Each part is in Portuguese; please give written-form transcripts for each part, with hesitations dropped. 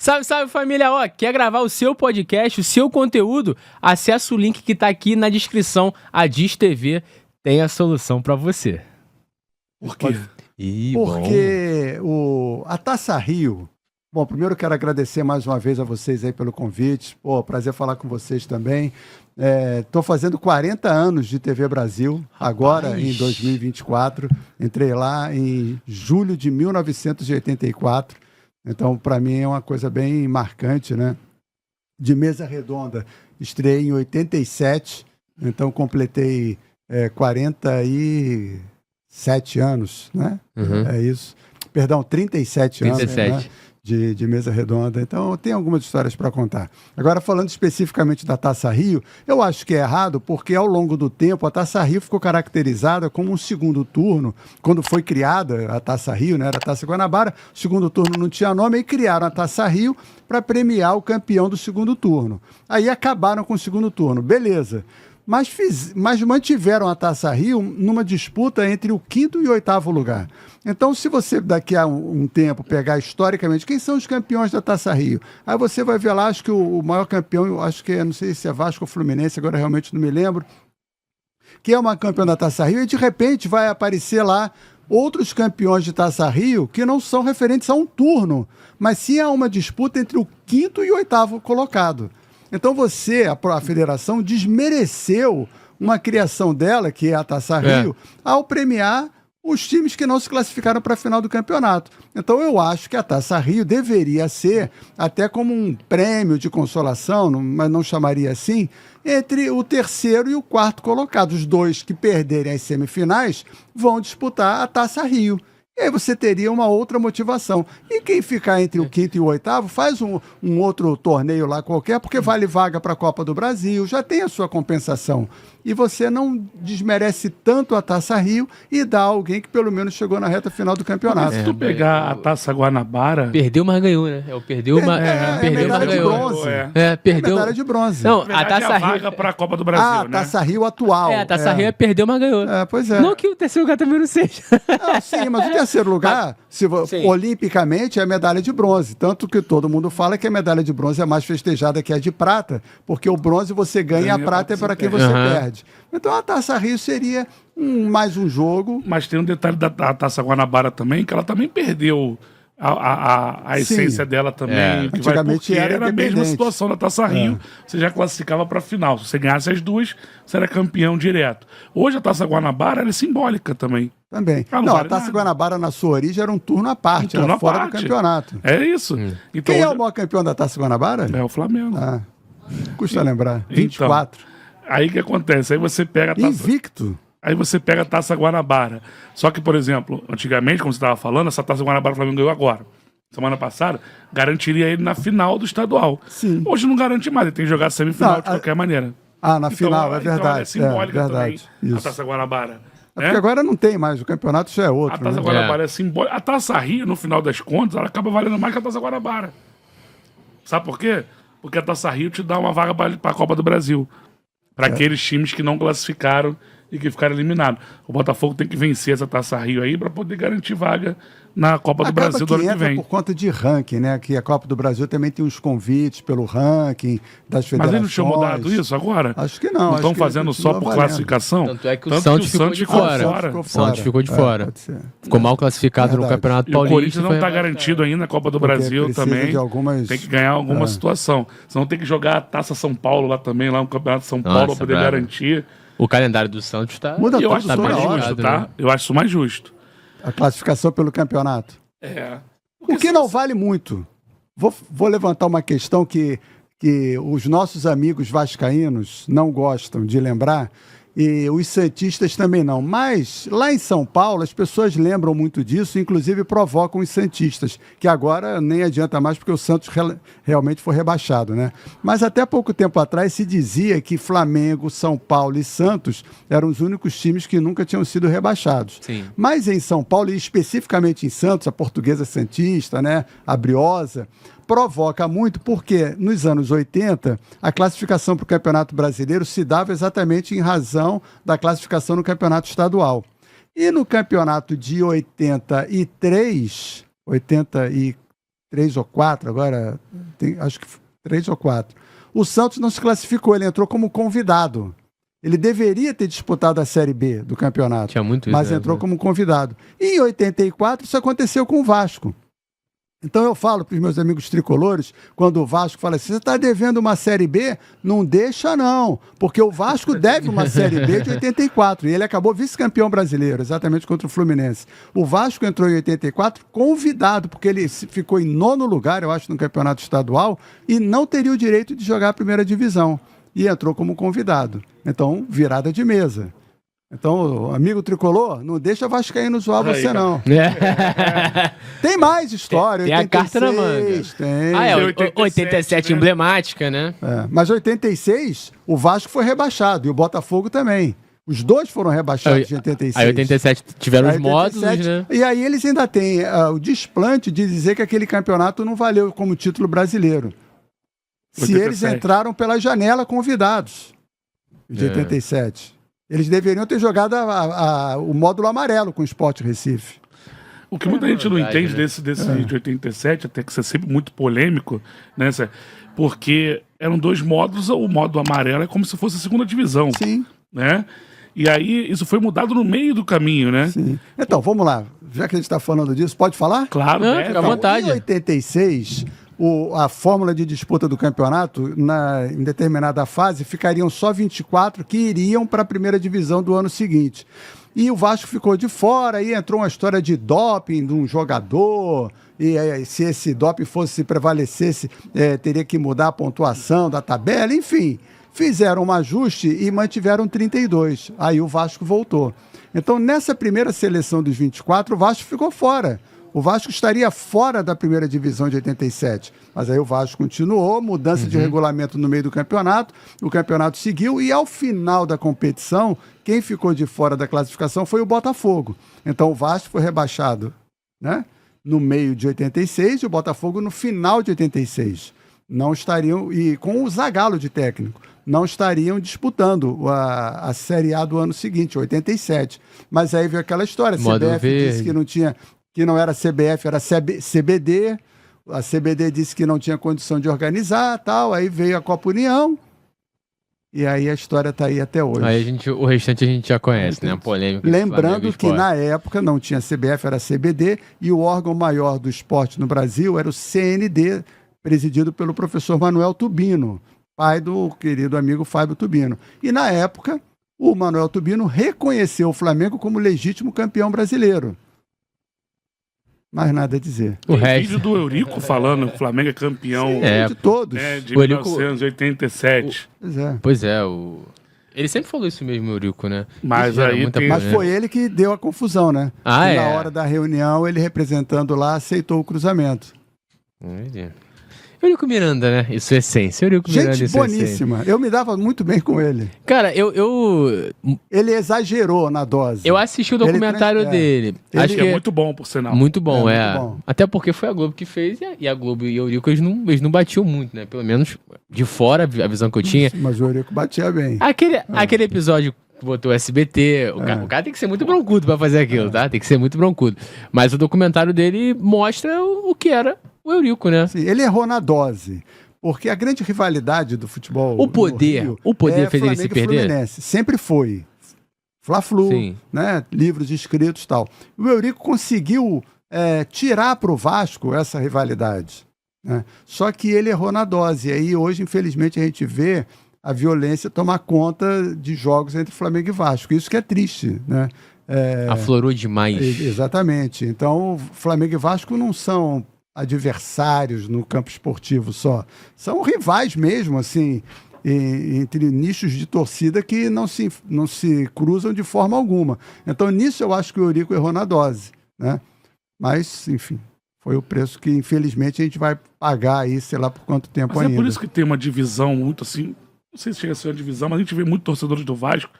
Salve, salve família, ó, quer gravar o seu podcast, o seu conteúdo? Acesse o link que tá aqui na descrição, a Diz TV tem a solução pra você. Por quê? Porque a Taça Rio... Bom, primeiro eu quero agradecer mais uma vez a vocês aí pelo convite. Pô, prazer falar com vocês também. Tô fazendo 40 anos de TV Brasil, agora em 2024. Entrei lá em julho de 1984. Então, para mim é uma coisa bem marcante, né? De mesa redonda, estreiei em 87, então completei 47 anos, né? Uhum. É isso. Perdão, 37 anos, 37. né? De mesa redonda. Então, tem algumas histórias para contar. Agora, falando especificamente da Taça Rio, eu acho que é errado porque, ao longo do tempo, a Taça Rio ficou caracterizada como um segundo turno. Quando foi criada a Taça Rio, né, era a Taça Guanabara, o segundo turno não tinha nome, e criaram a Taça Rio para premiar o campeão do segundo turno. Aí acabaram com o segundo turno. Beleza. Mas mantiveram a Taça Rio numa disputa entre o quinto e o oitavo lugar. Então, se você daqui a um tempo pegar historicamente quem são os campeões da Taça Rio, aí você vai ver lá, acho que o maior campeão, acho que não sei se é Vasco ou Fluminense, agora realmente não me lembro, que é uma campeã da Taça Rio, e de repente vai aparecer lá outros campeões de Taça Rio que não são referentes a um turno, mas sim a uma disputa entre o quinto e o oitavo colocado. Então a federação, desmereceu uma criação dela, que é a Taça Rio, ao premiar os times que não se classificaram para a final do campeonato. Então eu acho que a Taça Rio deveria ser, até como um prêmio de consolação, mas não chamaria assim, entre o terceiro e o quarto colocado. Os dois que perderem as semifinais vão disputar a Taça Rio. E aí você teria uma outra motivação. E quem ficar entre o quinto e o oitavo faz um outro torneio lá qualquer, porque vale vaga para a Copa do Brasil, já tem a sua compensação. E você não desmerece tanto a Taça Rio e dá a alguém que pelo menos chegou na reta final do campeonato. Se tu pegar a Taça Guanabara... Perdeu, mas ganhou, né? Perdeu, mas medalha de ganhou. bronze. Perdeu. Medalha de bronze. Não, a Taça Rio... vaga para a Copa do Brasil, a Taça Rio atual. A Taça Rio perdeu, mas ganhou. Pois é. Não que o terceiro lugar também não seja. Não, sim, mas o terceiro lugar, olimpicamente, é medalha de bronze. Tanto que todo mundo fala que a medalha de bronze é mais festejada que a de prata, porque o bronze você ganha e a prata é para quem você perde. Então a Taça Rio seria mais um jogo. Mas tem um detalhe da Taça Guanabara também, que ela também perdeu a essência dela também. Que antigamente era a mesma situação da Taça Rio, você já classificava para a final. Se você ganhasse as duas, você era campeão direto. Hoje a Taça Guanabara ela é simbólica também. Também. Não, a Taça Guanabara, na sua origem, era um turno à parte, era fora do campeonato. É isso. Então, quem é o maior campeão da Taça Guanabara? É o Flamengo. Custa lembrar. 24. Então, aí o que acontece? Aí você pega a Taça... Invicto. Aí você pega a Taça Guanabara. Só que, por exemplo, antigamente, como você estava falando, essa Taça Guanabara o Flamengo ganhou agora. Semana passada, garantiria ele na final do estadual. Sim. Hoje não garante mais, ele tem que jogar semifinal de qualquer maneira. Na final, é verdade. Então ela é simbólica também, isso. a Taça Guanabara. Porque agora não tem mais, o campeonato já é outro. A Taça Guanabara é simbólica. A Taça Rio, no final das contas, ela acaba valendo mais que a Taça Guanabara. Sabe por quê? Porque a Taça Rio te dá uma vaga para a Copa do Brasil. Para aqueles times que não classificaram e que ficaram eliminados. O Botafogo tem que vencer essa Taça Rio aí para poder garantir vaga na Copa do Brasil do ano que vem. Por conta de ranking, né? Que a Copa do Brasil também tem uns convites pelo ranking das federações. Mas eles não tinham mudado isso agora? Acho que não. Não estão fazendo só por classificação? Tanto é que o Santos ficou de fora. O Santos ficou de fora. Ficou mal classificado no Campeonato Paulista. O Corinthians não está garantido ainda na Copa do Brasil também. Tem que ganhar alguma situação. Senão tem que jogar a Taça São Paulo lá também, lá no Campeonato São Paulo, para poder garantir. O calendário do Santos está... Eu acho isso mais justo, tá? Eu acho isso mais justo. A classificação pelo campeonato. O que não vale muito. Vou levantar uma questão que os nossos amigos vascaínos não gostam de lembrar, e os santistas também não. Mas lá em São Paulo as pessoas lembram muito disso, inclusive provocam os santistas, que agora nem adianta mais porque o Santos realmente foi rebaixado, né? Mas até pouco tempo atrás se dizia que Flamengo, São Paulo e Santos eram os únicos times que nunca tinham sido rebaixados. Sim. Mas em São Paulo, e especificamente em Santos, a Portuguesa Santista, né, a Briosa, provoca muito porque nos anos 80 a classificação para o Campeonato Brasileiro se dava exatamente em razão da classificação no Campeonato Estadual. E no campeonato de 83, 3 ou 4, agora acho que 3 ou 4. O Santos não se classificou, ele entrou como convidado. Ele deveria ter disputado a Série B do campeonato, Tinha muito isso, mas né? entrou como convidado. E em 84 isso aconteceu com o Vasco. Então eu falo para os meus amigos tricolores, quando o Vasco fala assim, você está devendo uma Série B? Não deixa não, porque o Vasco deve uma Série B de 84 e ele acabou vice-campeão brasileiro, exatamente contra o Fluminense. O Vasco entrou em 84 convidado, porque ele ficou em 9º lugar, eu acho, no campeonato estadual e não teria o direito de jogar a primeira divisão. E entrou como convidado. Então, virada de mesa. Então, amigo tricolor, não deixa vascaíno zoar você, não. Tem mais história. Tem 86, a carta na manga. Tem. Ah, é, 87, 87 né? emblemática, né? É, mas 86, o Vasco foi rebaixado e o Botafogo também. Os dois foram rebaixados em 86. Aí 87 tiveram os Aí, módulos, 87, né? E aí eles ainda têm o desplante de dizer que aquele campeonato não valeu como título brasileiro. Se 87. eles entraram pela janela convidados de 87. Eles deveriam ter jogado o módulo amarelo com o Sport Recife. O que muita gente não verdade, entende né? desse de 87, até que isso é sempre muito polêmico, né? Porque eram 2 módulos, o módulo amarelo é como se fosse a segunda divisão, Sim, né? E aí isso foi mudado no meio do caminho, né? sim. Então, vamos lá. Já que a gente está falando disso, pode falar? Claro, Não, né? fica à vontade. Em 86, a fórmula de disputa do campeonato, em determinada fase, ficariam só 24 que iriam para a primeira divisão do ano seguinte. E o Vasco ficou de fora, e entrou uma história de doping de um jogador, e se esse doping se prevalecesse, teria que mudar a pontuação da tabela, enfim. Fizeram um ajuste e mantiveram 32. Aí o Vasco voltou. Então, nessa primeira seleção dos 24, o Vasco ficou fora. O Vasco estaria fora da primeira divisão de 87. Mas aí o Vasco continuou, mudança de regulamento no meio do campeonato, o campeonato seguiu e ao final da competição, quem ficou de fora da classificação foi o Botafogo. Então o Vasco foi rebaixado, né, no meio de 86 e o Botafogo no final de 86. Não estariam, e com o Zagallo de técnico, não estariam disputando a Série A do ano seguinte, 87. Mas aí veio aquela história, a Modo CBF verde. disse que não era CBF, era CBD. A CBD disse que não tinha condição de organizar, tal. Aí veio a Copa União. E aí a história está aí até hoje. Aí o restante a gente já conhece, né? A polêmica. do Flamengo Lembrando e que Sport. na época não tinha CBF, era CBD, e o órgão maior do esporte no Brasil era o CND, presidido pelo professor Manuel Tubino, pai do querido amigo Fábio Tubino. E na época, o Manuel Tubino reconheceu o Flamengo como legítimo campeão brasileiro. Mais nada a dizer. O Tem resto. vídeo do Eurico falando que o Flamengo é campeão De todos. de O Eurico- 1987. Pois é. Pois é, ele sempre falou isso mesmo, o Eurico, né? Mas Isso gera aí muita tem- Mas polêmica. foi ele que deu a confusão, né? Ah, E na é? hora da reunião, ele representando lá, aceitou o cruzamento. Entendi. Eurico Miranda, né? Isso é essência. Eurico Miranda, Gente isso é essência. boníssima. Eu me dava muito bem com ele. Cara, eu Ele exagerou na dose. assisti o Ele documentário dele. Ele Acho Que que é muito bom, por sinal. muito bom, É, é. muito bom. Até porque foi a Globo que fez e a Globo e o Eurico, eles não batiam muito, né? Pelo menos de fora, a visão que eu tinha. Mas o Eurico batia bem. Aquele episódio que botou o SBT, o cara tem que ser muito broncudo pra fazer aquilo, tá? Tem que ser muito broncudo. Mas o documentário dele mostra o que era o Eurico, né? Sim, ele errou na dose. Porque a grande rivalidade do futebol. O poder no Rio fez ele se Flamengo e perder? Fluminense. Sempre foi. Fla-Flu, Sim. né? Livros escritos e tal. O Eurico conseguiu tirar para o Vasco essa rivalidade, né? Só que ele errou na dose. E aí hoje, infelizmente, a gente vê a violência tomar conta de jogos entre Flamengo e Vasco. Isso que é triste, né? Aflorou demais. Exatamente. Então, Flamengo e Vasco não são adversários no campo esportivo só. São rivais mesmo, assim, entre nichos de torcida que não se cruzam de forma alguma. Então, nisso eu acho que o Eurico errou na dose, né? Mas, enfim, foi o preço que, infelizmente, a gente vai pagar aí, sei lá por quanto tempo Mas ainda. é por isso que tem uma divisão muito assim. Não sei se chega a ser uma divisão, mas a gente vê muitos torcedores do Vasco.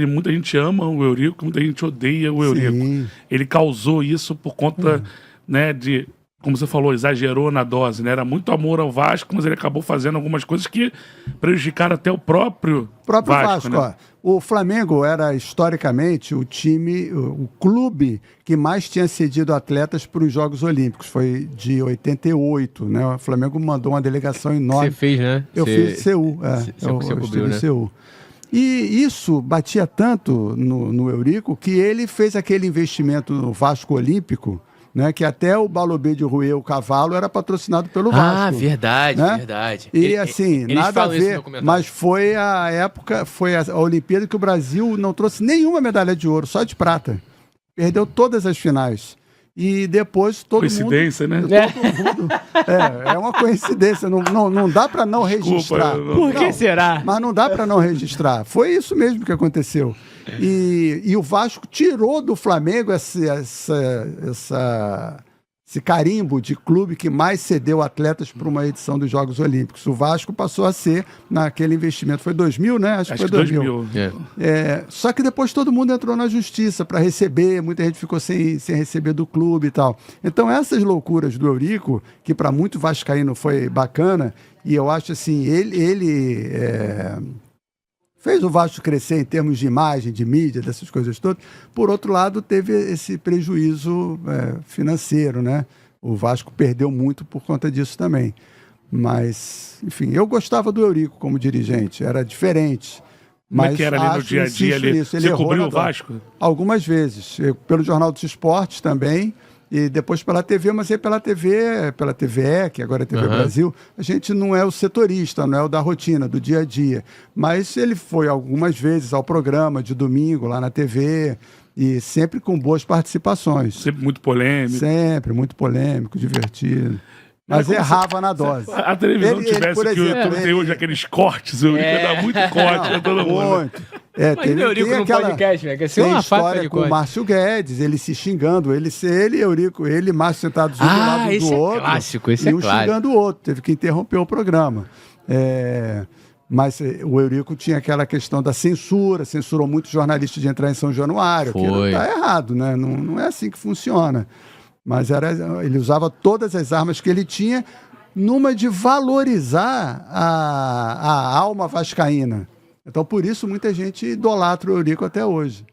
Muita gente ama o Eurico, muita gente odeia o Eurico. Sim. Ele causou isso por conta, né, de como você falou, exagerou na dose, né? Era muito amor ao Vasco, mas ele acabou fazendo algumas coisas que prejudicaram até o próprio Vasco, né? Ó. O Flamengo era, historicamente, o clube que mais tinha cedido atletas para os Jogos Olímpicos. Foi de 88, né? O Flamengo mandou uma delegação enorme. Você fez, né? Eu fiz de Seul. Você cobriu, né? Seul. E isso batia tanto no Eurico que ele fez aquele investimento no Vasco Olímpico, né, que até o Balobê de Rouet, o cavalo, era patrocinado pelo Vasco. Ah, verdade, né? verdade. E assim, nada a ver, mas foi a época, foi a Olimpíada que o Brasil não trouxe nenhuma medalha de ouro, só de prata. Perdeu todas as finais. E depois todo coincidência, mundo... né? Todo mundo, é uma coincidência. Não dá para não registrar. Por que será? Mas não dá para não registrar. Foi isso mesmo que aconteceu. E o Vasco tirou do Flamengo esse carimbo de clube que mais cedeu atletas para uma edição dos Jogos Olímpicos. O Vasco passou a ser naquele investimento. Foi 2000, né? Acho que foi 2000. Só que depois todo mundo entrou na justiça para receber, muita gente ficou sem receber do clube e tal. Então essas loucuras do Eurico, que para muito vascaíno foi bacana, e eu acho assim, ele fez o Vasco crescer em termos de imagem, de mídia, dessas coisas todas. Por outro lado, teve esse prejuízo financeiro, né? O Vasco perdeu muito por conta disso também. Mas, enfim, eu gostava do Eurico como dirigente, era diferente. Como é que era ali no dia a dia? Você cobriu o Vasco? Algumas vezes. Pelo Jornal dos Esportes também. E depois pela TV, mas aí pela TVE, que agora é TV Brasil, a gente não é o setorista, não é o da rotina, do dia a dia. Mas ele foi algumas vezes ao programa de domingo, lá na TV, e sempre com boas participações. Sempre muito polêmico. Sempre, muito polêmico, divertido. Mas errava na dose. A televisão tivesse que o YouTube tem hoje aqueles cortes, eu ia dar muito corte pra todo mundo. Muito. Mas o Eurico no podcast, velho, que tem uma história com o Márcio Guedes, ele se xingando, ele e Eurico, ele e Márcio sentados um do lado do outro. Clássico, esse e um xingando o outro, teve que interromper o programa. Mas o Eurico tinha aquela questão da censura, censurou muitos jornalistas de entrar em São Januário, que está errado, né? Não é assim que funciona. Mas ele usava todas as armas que ele tinha numa de valorizar a alma vascaína. Então, por isso, muita gente idolatra o Eurico até hoje.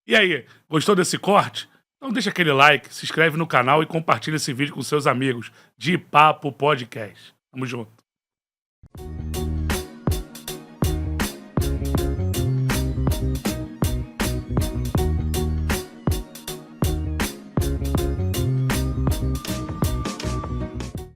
E aí, gostou desse corte? Então deixa aquele like, se inscreve no canal e compartilha esse vídeo com seus amigos de Papo Podcast. Tamo junto.